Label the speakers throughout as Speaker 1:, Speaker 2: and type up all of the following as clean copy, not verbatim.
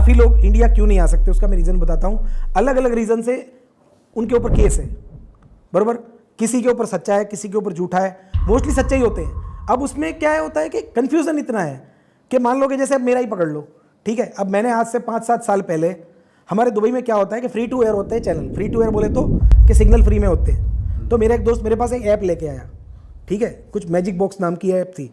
Speaker 1: काफ़ी लोग इंडिया क्यों नहीं आ सकते उसका मैं रीज़न बताता हूँ। अलग अलग रीज़न से उनके ऊपर केस है, बराबर। किसी के ऊपर सच्चा है, किसी के ऊपर झूठा है, मोस्टली सच्चे ही होते हैं। अब उसमें क्या होता है कि कन्फ्यूज़न इतना है कि मान लो कि जैसे अब मेरा ही पकड़ लो, ठीक है। अब मैंने आज से 5-7 साल पहले, हमारे दुबई में क्या होता है कि फ्री टू एयर होते हैं चैनल, फ्री टू एयर बोले तो कि सिग्नल फ्री में होते हैं। तो मेरा एक दोस्त मेरे पास एक ऐप लेके आया, ठीक है, कुछ मैजिक बॉक्स नाम की ऐप थी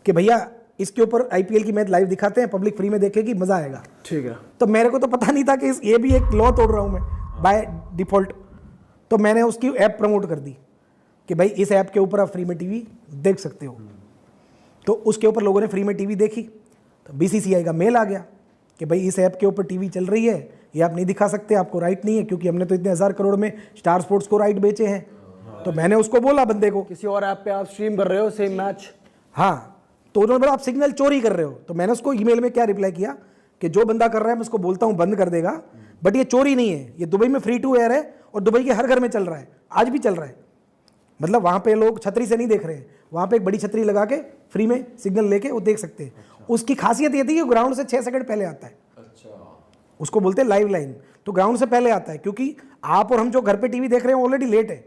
Speaker 1: कि भैया इसके ऊपर IPL की मैच लाइव दिखाते हैं, पब्लिक फ्री में देखेगी, मज़ा आएगा,
Speaker 2: ठीक है।
Speaker 1: तो मेरे को तो पता नहीं था कि ये भी एक लॉ तोड़ रहा हूँ मैं बाय डिफ़ॉल्ट। तो मैंने उसकी ऐप प्रमोट कर दी कि भाई इस ऐप के ऊपर आप फ्री में टीवी देख सकते हो। तो उसके ऊपर लोगों ने फ्री में टीवी देखी, तो BCCI का मेल आ गया कि भाई इस ऐप के ऊपर टीवी चल रही है, ये आप नहीं दिखा सकते, आपको राइट नहीं है, क्योंकि हमने तो इतने 1000 करोड़ में स्टार स्पोर्ट्स को राइट बेचे हैं। तो मैंने उसको बोला बंदे को,
Speaker 2: किसी और ऐप पे आप स्ट्रीम कर रहे हो सेम मैच,
Speaker 1: हाँ, तो उन्होंने बोला आप सिग्नल चोरी कर रहे हो। तो मैंने उसको ईमेल में क्या रिप्लाई किया कि जो बंदा कर रहा है मैं उसको बोलता हूँ बंद कर देगा, बट ये चोरी नहीं है, ये दुबई में फ्री टू एयर है और दुबई के हर घर में चल रहा है, आज भी चल रहा है। मतलब वहाँ पे लोग छतरी से नहीं देख रहे हैं, वहाँ पे एक बड़ी छतरी लगा के फ्री में सिग्नल लेके वो देख सकते हैं। उसकी खासियत ये थी कि ग्राउंड से 6 सेकंड पहले आता है, उसको बोलते हैं लाइव लाइन। तो ग्राउंड से पहले आता है, क्योंकि आप और हम जो घर पे टीवी देख रहे हैं ऑलरेडी लेट है,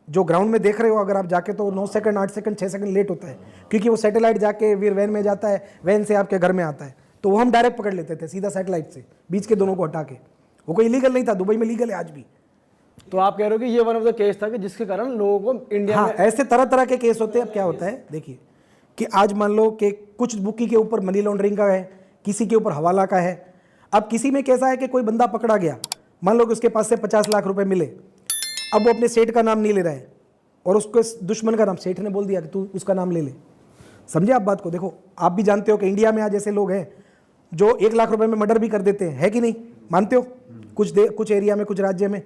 Speaker 1: जो ग्राउंड में देख रहे हो अगर आप जाके तो 9 सेकंड 8 सेकंड 6 सेकंड लेट होता है, क्योंकि वो सैटेलाइट जाके फिर वैन में जाता है, वैन से आपके घर में आता है। तो वो हम डायरेक्ट पकड़ लेते थे सीधा सैटेलाइट से, बीच के दोनों को हटा के। वो कोई इलीगल नहीं था, दुबई में लीगल है आज भी।
Speaker 2: तो आप कह रहे हो कि ये वन ऑफ द केस था कि जिसके कारण लोगों को इंडिया
Speaker 1: हाँ,
Speaker 2: में
Speaker 1: ऐसे तरह तरह के केस होते हैं। अब क्या होता है देखिए कि आज मान लो कि कुछ बुकी के ऊपर मनी लॉन्ड्रिंग का है, किसी के ऊपर हवाला का है। अब किसी में कैसा है कि कोई बंदा पकड़ा गया, मान लो कि उसके पास से 50 लाख रुपए मिले, अब वो अपने सेठ का नाम नहीं ले रहा है और उसको दुश्मन का नाम, सेठ ने बोल दिया कि तू उसका नाम ले ले। समझे आप बात को? देखो आप भी जानते हो कि इंडिया में आज ऐसे लोग हैं जो 1 लाख रुपए में मर्डर भी कर देते हैं, है कि नहीं? मानते हो? कुछ एरिया में, कुछ राज्य में।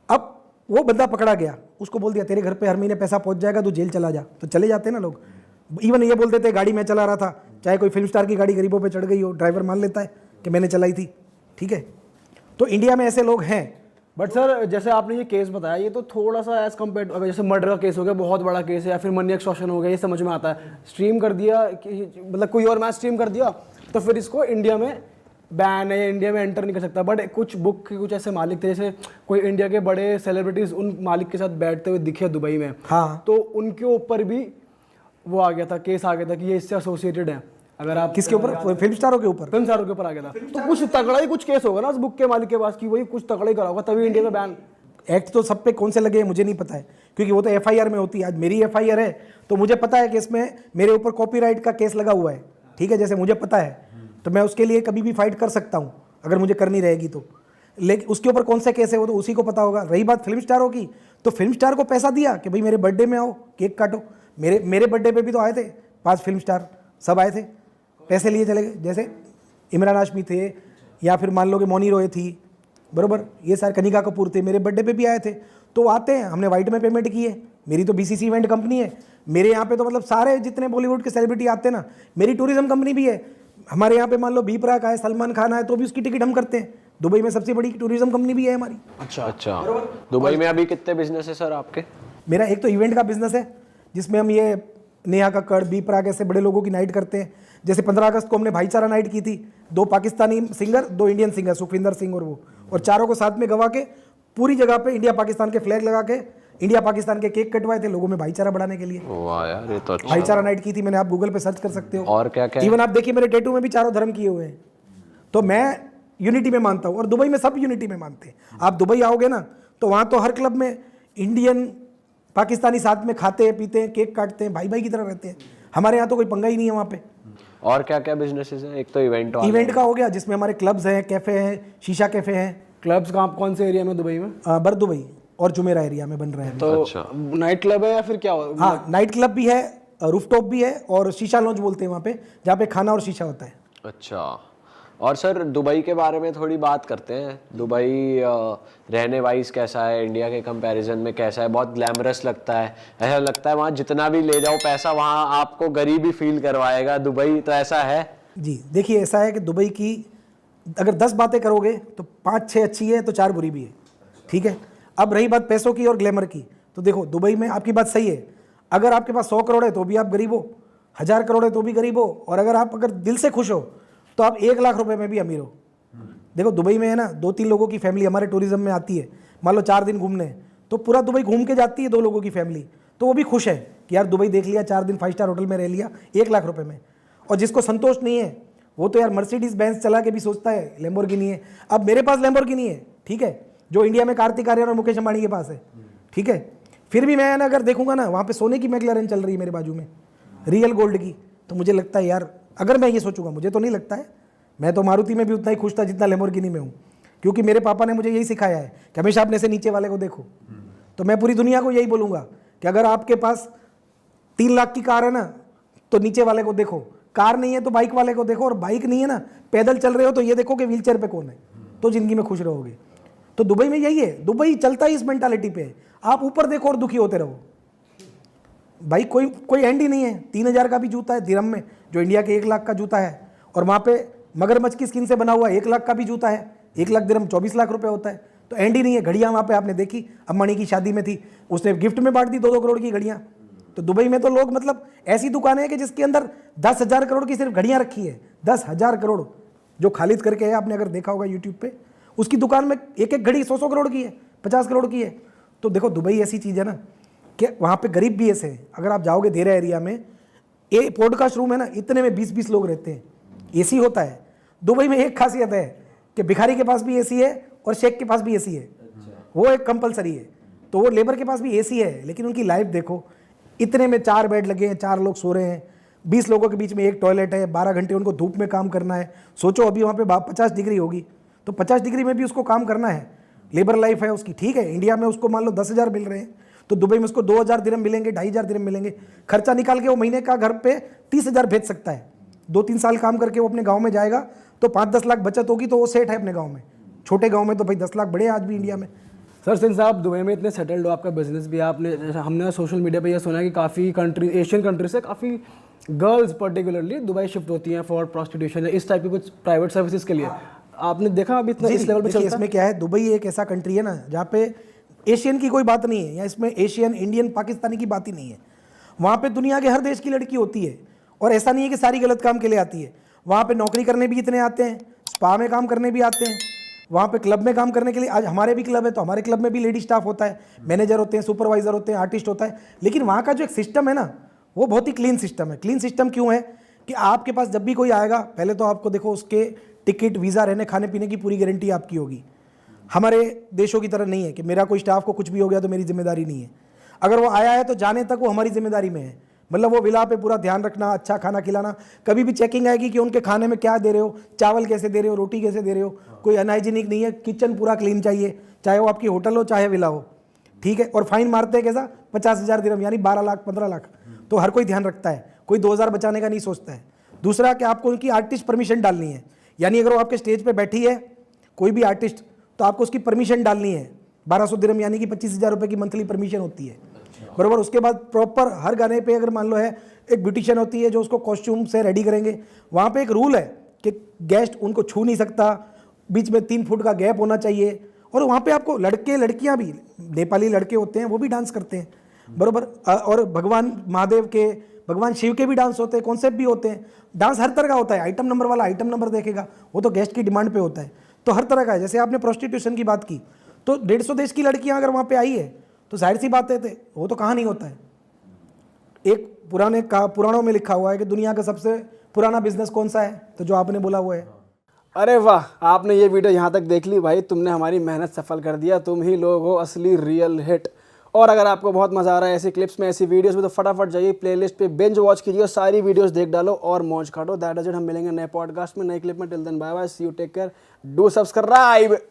Speaker 1: अब वो बंदा पकड़ा गया, उसको बोल दिया तेरे घर पे हर महीने पैसा पहुंच जाएगा, तू जेल चला जा, तो चले जाते हैं ना लोग। इवन ये बोल देते गाड़ी मैं चला रहा था, चाहे कोई फिल्म स्टार की गाड़ी गरीबों पे चढ़ गई हो, ड्राइवर मान लेता है कि मैंने चलाई थी, ठीक है। तो इंडिया में ऐसे लोग हैं।
Speaker 2: बट सर जैसे आपने ये केस बताया, ये तो थोड़ा सा एज कम्पेयर, अगर जैसे मर्डर का केस हो गया, बहुत बड़ा केस है, या फिर मनी एक्सटॉर्शन हो गया, ये समझ में आता है। स्ट्रीम कर दिया, मतलब कोई और मैच स्ट्रीम कर दिया, तो फिर इसको इंडिया में बैन है, इंडिया में एंटर नहीं कर सकता। बट कुछ बुक के कुछ ऐसे मालिक थे, जैसे कोई इंडिया के बड़े सेलिब्रिटीज उन मालिक के साथ बैठते हुए दिखे दुबई में,
Speaker 1: हाँ,
Speaker 2: तो उनके ऊपर भी वो आ गया था, केस आ गया था कि ये इससे एसोसिएटेड है। अगर आप
Speaker 1: किसके ऊपर? फिल्म स्टारों के ऊपर,
Speaker 2: फिल्म स्टारों के ऊपर आ गया था, तो कुछ तगड़ा ही कुछ केस होगा ना उस बुक के मालिक के पास, कि वही कुछ तगड़ा ही करा होगा, तभी इंडिया में बैन।
Speaker 1: एक्ट तो सब पे कौन से लगे हैं मुझे नहीं पता है, क्योंकि वो तो FIR में होती है। आज मेरी FIR है तो मुझे पता है कि इसमें मेरे ऊपर कॉपीराइट का केस लगा हुआ है, ठीक है। जैसे मुझे पता है तो मैं उसके लिए कभी भी फाइट कर सकता हूँ अगर मुझे करनी रहेगी तो। लेकिन उसके ऊपर कौन सा केस है वो तो उसी को पता होगा। रही बात फिल्म स्टारों की, तो फिल्म स्टार को पैसा दिया कि भाई मेरे बर्थडे में आओ, केक काटो। मेरे बर्थडे पे भी तो आए थे 5 फिल्म स्टार, सब आए थे, पैसे लिए चले गए। जैसे इमरान हाशमी थे, या फिर मान लो कि मौनी रॉय थी, बरोबर, ये सारे कनिका कपूर थे, मेरे बर्थडे पे भी आए थे। तो आते हैं, हमने वाइट में पेमेंट की है, मेरी तो BCC इवेंट कंपनी है। मेरे यहाँ पे तो मतलब सारे जितने बॉलीवुड के सेलिब्रिटी आते हैं ना, मेरी टूरिज्म कंपनी भी है। हमारे यहाँ पे मान लो बी प्राक आए, सलमान खान आए, तो भी उसकी टिकट हम करते हैं। दुबई में सबसे बड़ी टूरिज्म कंपनी भी है हमारी।
Speaker 3: अच्छा। दुबई में अभी कितने बिजनेस है सर आपके?
Speaker 1: मेरा एक तो इवेंट का बिजनेस है, जिसमें हम ये नेहा कक्कड़, बी प्राक ऐसे बड़े लोगों की नाइट करते हैं। जैसे 15 अगस्त को हमने भाईचारा नाइट की थी, 2 Pakistani singer, 2 Indian singer, Sukhwinder Singh और वो, और चारों को साथ में गवा के पूरी जगह पे इंडिया पाकिस्तान के फ्लैग लगा के इंडिया पाकिस्तान के केक कटवाए थे लोगों में भाईचारा बढ़ाने के लिए।
Speaker 3: वाह यार, ये तो अच्छा।
Speaker 1: भाईचारा नाइट की थी मैंने, आप गूगल पे सर्च कर सकते हो।
Speaker 3: और क्या क्या?
Speaker 1: इवन आप देखिए मेरे टैटू में भी चारों धर्म किए हुए हैं। तो मैं यूनिटी में मानता हूँ और दुबई में सब यूनिटी में मानते हैं। आप दुबई आओगे ना तो वहाँ तो हर क्लब में इंडियन पाकिस्तानी साथ में खाते हैं, पीते हैं, केक काटते हैं, भाई भाई की तरह रहते हैं। हमारे यहाँ तो कोई पंगा ही नहीं है वहाँ पे।
Speaker 3: और क्या क्या बिजनेसेस हैं? एक तो
Speaker 1: इवेंट का हो गया, जिसमें हमारे क्लब्स हैं, कैफे हैं, शीशा कैफे हैं।
Speaker 2: क्लब्स कौन से एरिया में दुबई में?
Speaker 1: बर दुबई और जुमेरा एरिया में बन रहे हैं।
Speaker 2: तो अच्छा, नाइट क्लब है या फिर क्या?
Speaker 1: हाँ, नाइट क्लब भी है, रूफटॉप भी है, और शीशा लॉन्ज बोलते हैं वहाँ पे, जहाँ पे खाना और शीशा होता है।
Speaker 3: अच्छा। और सर दुबई के बारे में थोड़ी बात करते हैं। दुबई रहने वाइज कैसा है, इंडिया के कंपैरिजन में कैसा है? बहुत ग्लैमरस लगता है, ऐसा लगता है वहाँ जितना भी ले जाओ पैसा वहाँ आपको गरीबी फील करवाएगा दुबई, तो ऐसा है?
Speaker 1: जी देखिए, ऐसा है कि दुबई की अगर 10 बातें करोगे तो 5-6 अच्छी है तो 4 बुरी भी है, ठीक है। अब रही बात पैसों की और ग्लैमर की, तो देखो दुबई में आपकी बात सही है, अगर आपके पास 100 करोड़ है तो भी आप गरीब हो, 1000 करोड़ है तो भी गरीब हो, और अगर दिल से खुश हो तो आप 1 लाख रुपए में भी अमीर हो। देखो दुबई में है ना 2-3 लोगों की फैमिली हमारे टूरिज्म में आती है, मान लो 4 दिन घूमने, तो पूरा दुबई घूम के जाती है 2 लोगों की फैमिली, तो वो भी खुश है कि यार दुबई देख लिया, 4 दिन 5 स्टार होटल में रह लिया 1 लाख रुपए में। और जिसको संतोष नहीं है वो तो यार मर्सिडीज बेंज चला के भी सोचता है लैम्बोर्गिनी है। अब मेरे पास लैम्बोर्गिनी है, ठीक है, जो इंडिया में कार्तिक आर्यन और मुकेश अंबानी के पास है, ठीक है, फिर भी मैं ना अगर देखूंगा ना वहाँ पे सोने की मैकलैरेन चल रही है मेरे बाजू में, रियल गोल्ड की, तो मुझे लगता है यार अगर मैं ये सोचूंगा, मुझे तो नहीं लगता है, मैं तो मारुति में भी उतना ही खुश था जितना लैम्बोर्गिनी में हूँ, क्योंकि मेरे पापा ने मुझे यही सिखाया है कि हमेशा अपने से नीचे वाले को देखो। तो मैं पूरी दुनिया को यही बोलूँगा कि अगर आपके पास 3 लाख की कार है ना तो नीचे वाले को देखो, कार नहीं है तो बाइक वाले को देखो, और बाइक नहीं है ना पैदल चल रहे हो तो ये देखो कि व्हीलचेयर पे कौन है, तो ज़िंदगी में खुश रहोगे। तो दुबई में यही है, दुबई चलता ही इस मेंटालिटी पे है, आप ऊपर देखो और दुखी होते रहो भाई। कोई एंड ही नहीं है। 3000 का भी जूता है दिरहम में, जो इंडिया के 1 लाख का जूता है, और वहाँ पे मगरमच्छ की स्किन से बना हुआ 1 लाख का भी जूता है, 1 लाख दिरहम 24 लाख रुपए होता है। तो एंड ही नहीं है। घड़ियाँ वहाँ पे आपने देखी, अंबानी की शादी में थी, उसने गिफ्ट में बांट दी 2-2 करोड़ की घड़ियाँ। तो दुबई में तो लोग मतलब ऐसी दुकानें हैं कि जिसके अंदर 10,000 करोड़ की सिर्फ घड़ियाँ रखी है, 10,000 करोड़, जो खालिद करके है, आपने अगर देखा होगा यूट्यूब पे, उसकी दुकान में एक घड़ी 100 करोड़ की है, 50 करोड़ की है। तो देखो दुबई ऐसी चीज़ है ना कि वहाँ पे गरीब भी ऐसे हैं। अगर आप जाओगे देरा एरिया में, ये पॉडकास्ट रूम है ना, इतने में 20-20 लोग रहते हैं, एसी होता है। दुबई में एक खासियत है कि भिखारी के पास भी एसी है और शेख के पास भी एसी है, वो एक कंपलसरी है। तो वो लेबर के पास भी एसी है, लेकिन उनकी लाइफ देखो, इतने में 4 बेड लगे हैं, 4 लोग सो रहे हैं, 20 लोगों के बीच में एक टॉयलेट है, 12 घंटे उनको धूप में काम करना है। सोचो अभी वहाँ पे 50 डिग्री होगी, तो 50 डिग्री में भी उसको काम करना है, लेबर लाइफ है उसकी। ठीक है, इंडिया में उसको मान लो 10,000 मिल रहे हैं, तो दुबई में उसको 2,000 दिरहम मिलेंगे, 2,500 दिरहम मिलेंगे। खर्चा निकाल के वो महीने का घर पे 30,000 भेज सकता है। 2-3 साल काम करके वो अपने गाँव में जाएगा तो 5-10 लाख बचत होगी, तो वो सेट है अपने गाँव में। छोटे गाँव में तो भाई 10 लाख बड़े हैं आज भी इंडिया में।
Speaker 2: सर सिंस आप दुबई में इतने सेटल्ड हो, आपका बिजनेस भी, आपने जैसे हमने सोशल मीडिया पे ये सुना है कि काफ़ी कंट्री, एशियन कंट्री से काफ़ी गर्ल्स पर्टिकुलरली दुबई शिफ्ट होती हैं फॉर प्रोस्टिट्यूशन या इस टाइप की कुछ प्राइवेट सर्विसेज के लिए। आपने देखा अभी इतना इस लेवल पे चलता है?
Speaker 1: इसमें क्या है, दुबई एक ऐसा कंट्री है ना जहाँ पे एशियन की कोई बात नहीं है, या इसमें एशियन, इंडियन, पाकिस्तानी की बात ही नहीं है। वहाँ पे दुनिया के हर देश की लड़की होती है, और ऐसा नहीं है कि सारी गलत काम के लिए आती है। वहाँ पे नौकरी करने भी इतने आते हैं, स्पा में काम करने भी आते हैं, वहाँ पे क्लब में काम करने के लिए, आज हमारे भी क्लब है तो हमारे क्लब में भी लेडी स्टाफ होता है, मैनेजर होते हैं, सुपरवाइजर होते हैं, आर्टिस्ट होता है। लेकिन वहाँ का जो एक सिस्टम है ना, वो बहुत ही क्लीन सिस्टम है। क्लीन सिस्टम क्यों है कि आपके पास जब भी कोई आएगा, पहले तो आपको देखो उसके टिकट, वीज़ा, रहने खाने पीने की पूरी गारंटी आपकी होगी। हमारे देशों की तरह नहीं है कि मेरा कोई स्टाफ को कुछ भी हो गया तो मेरी जिम्मेदारी नहीं है। अगर वो आया है तो जाने तक वो हमारी जिम्मेदारी में है। मतलब वो विला पे पूरा ध्यान रखना, अच्छा खाना खिलाना। कभी भी चेकिंग आएगी कि उनके खाने में क्या दे रहे हो, चावल कैसे दे रहे हो, रोटी कैसे दे रहे हो, कोई अनहाइजीनिक नहीं है। किचन पूरा क्लीन चाहिए, चाहे वो आपकी होटल हो चाहे विला हो, ठीक है। और फाइन मारते हैं कैसा, 50,000 दिरहम, यानी 12 लाख 15 लाख। तो हर कोई ध्यान रखता है, कोई 2,000 बचाने का नहीं सोचता है। दूसरा कि आपको उनकी आर्टिस्ट परमिशन डालनी है, यानी अगर वो आपके स्टेज पे बैठी है कोई भी आर्टिस्ट, तो आपको उसकी परमिशन डालनी है। 1200 दिरहम यानी कि 25,000 रुपये की मंथली परमिशन होती है, बराबर। उसके बाद प्रॉपर हर गाने पे अगर मान लो है, एक ब्यूटिशियन होती है जो उसको कॉस्ट्यूम से रेडी करेंगे। वहाँ पे एक रूल है कि गेस्ट उनको छू नहीं सकता, बीच में 3 फुट का गैप होना चाहिए। और वहाँ पे आपको लड़के लड़कियाँ भी, नेपाली लड़के होते हैं वो भी डांस करते हैं, बराबर। और भगवान महादेव के, भगवान शिव के भी डांस होते हैं, कॉन्सेप्ट भी होते हैं। डांस हर तरह का होता है, आइटम नंबर वाला आइटम नंबर देखेगा, वो तो गेस्ट की डिमांड पे होता है। तो हर तरह का है। जैसे आपने प्रोस्टिट्यूशन की बात की, तो 150 देश की लड़कियां अगर वहाँ पे आई है तो जाहिर सी बात है, वो तो कहाँ नहीं होता है। एक पुराणों में लिखा हुआ है कि दुनिया का सबसे पुराना बिजनेस कौन सा है, तो जो आपने बोला वो है।
Speaker 2: अरे वाह, आपने ये वीडियो यहाँ तक देख ली भाई, तुमने हमारी मेहनत सफल कर दिया। तुम ही लोग हो असली रियल हिट। और अगर आपको बहुत मज़ा आ रहा है ऐसी क्लिप्स में, ऐसी वीडियोस में, तो फटाफट जाइए प्लेलिस्ट पे, बिंज वॉच कीजिए, सारी वीडियोस देख डालो और मौज काटो। That is it. हम मिलेंगे नए पॉडकास्ट में, नए क्लिप में। Till then bye bye, see you, take care, do subscribe.